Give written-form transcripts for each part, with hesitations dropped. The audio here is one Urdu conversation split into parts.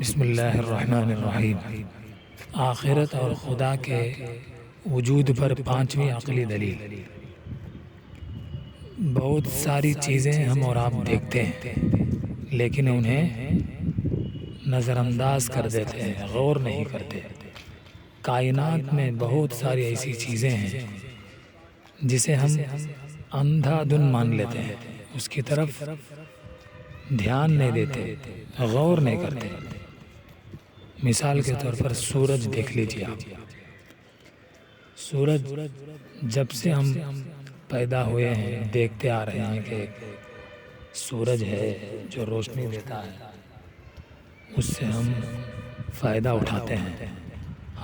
بسم اللہ الرحمن الرحیم۔ آخرت اور خدا کے وجود پر پانچویں عقلی دلیل۔ بہت ساری چیزیں ہم اور آپ دیکھتے ہیں لیکن انہیں نظر انداز کر دیتے ہیں، غور نہیں کرتے۔ کائنات میں بہت ساری ایسی چیزیں ہیں جسے ہم اندھا دھن مان لیتے ہیں، اس کی طرف دھیان نہیں دیتے، غور نہیں کرتے۔ مثال کے طور پر سورج دیکھ لیجیے آپ۔ سورج جب سے ہم پیدا ہوئے ہیں دیکھتے آ رہے ہیں کہ سورج ہے جو روشنی دیتا ہے، اس سے ہم فائدہ اٹھاتے ہیں،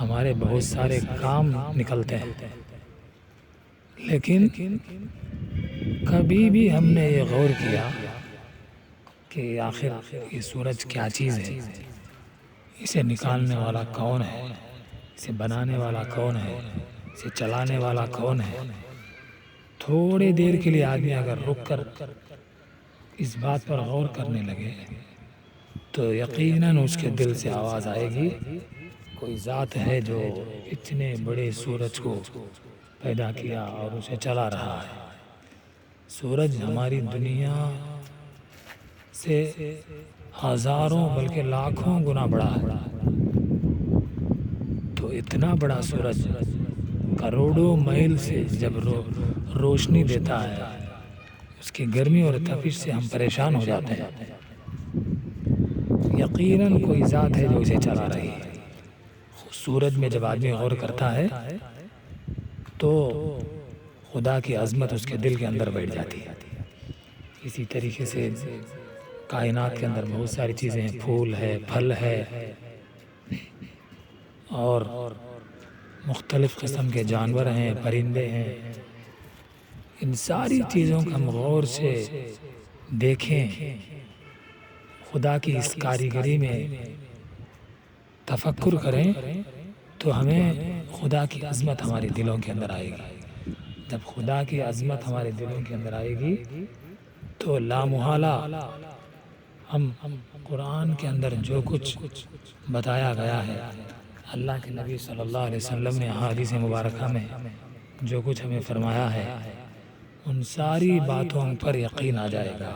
ہمارے بہت سارے کام نکلتے ہیں۔ لیکن کبھی بھی ہم نے یہ غور کیا کہ آخر یہ سورج کیا چیز ہے، اسے نکالنے والا کون ہے، اسے بنانے والا کون ہے، اسے چلانے والا کون ہے؟ تھوڑی دیر کے لیے آدمی اگر رک کر اس بات پر غور کرنے لگے تو یقیناً اس کے دل سے آواز آئے گی، کوئی ذات ہے جو اتنے بڑے سورج کو پیدا کیا اور اسے چلا رہا ہے۔ سورج ہماری دنیا سے ہزاروں بلکہ لاکھوں گنا بڑا ہے، تو اتنا بڑا سورج کروڑوں میل سے جب روشنی دیتا ہے، اس کی گرمی اور تپش سے ہم پریشان ہو جاتے ہیں۔ یقیناً کوئی ذات ہے جو اسے چلا رہی ہے۔ سورج میں جب آدمی غور کرتا ہے تو خدا کی عظمت اس کے دل کے اندر بیٹھ جاتی ہے۔ اسی طریقے سے کائنات کے اندر بہت ساری چیزیں ہیں، پھول ہے، پھل ہے اور مختلف قسم کے جانور ہیں، پرندے ہیں۔ ان ساری چیزوں کو ہم غور سے دیکھیں، خدا کی اس کاریگری میں تفکر کریں تو ہمیں خدا کی عظمت ہمارے دلوں کے اندر آئے گی۔ جب خدا کی عظمت ہمارے دلوں کے اندر آئے گی تو لامحالہ ہم قرآن کے اندر جو کچھ بتایا گیا ہے، اللہ کے نبی صلی اللہ علیہ وسلم نے احادیث مبارکہ میں جو کچھ ہمیں فرمایا ہے، ان ساری باتوں پر یقین آ جائے گا،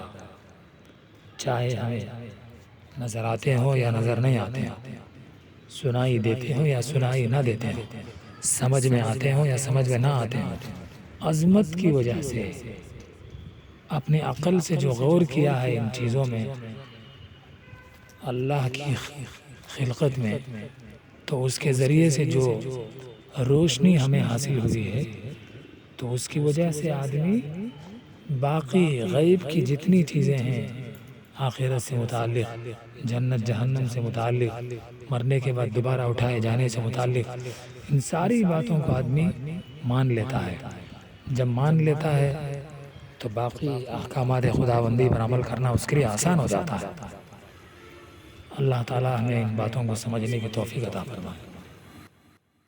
چاہے ہمیں نظر آتے ہوں یا نظر نہیں آتے ہوں، سنائی دیتے ہوں یا سنائی نہ دیتے ہوں، سمجھ میں آتے ہوں یا سمجھ میں نہ آتے ہوں۔ عظمت کی وجہ سے اپنی عقل سے جو غور کیا ہے ان چیزوں میں، اللہ کی خلقت میں، تو اس کے ذریعے سے جو روشنی ہمیں حاصل ہوئی ہے، تو اس کی وجہ سے آدمی باقی غیب کی جتنی چیزیں ہیں، آخرت سے متعلق، جنت جہنم سے متعلق، مرنے کے بعد دوبارہ اٹھائے جانے سے متعلق، ان ساری باتوں کو آدمی مان لیتا ہے۔ جب مان لیتا ہے تو باقی احکامات خداوندی پر عمل کرنا اس کے لیے آسان ہو جاتا ہے۔ اللہ تعالیٰ ہمیں ان باتوں کو سمجھنے کی توفیق عطا فرمائے۔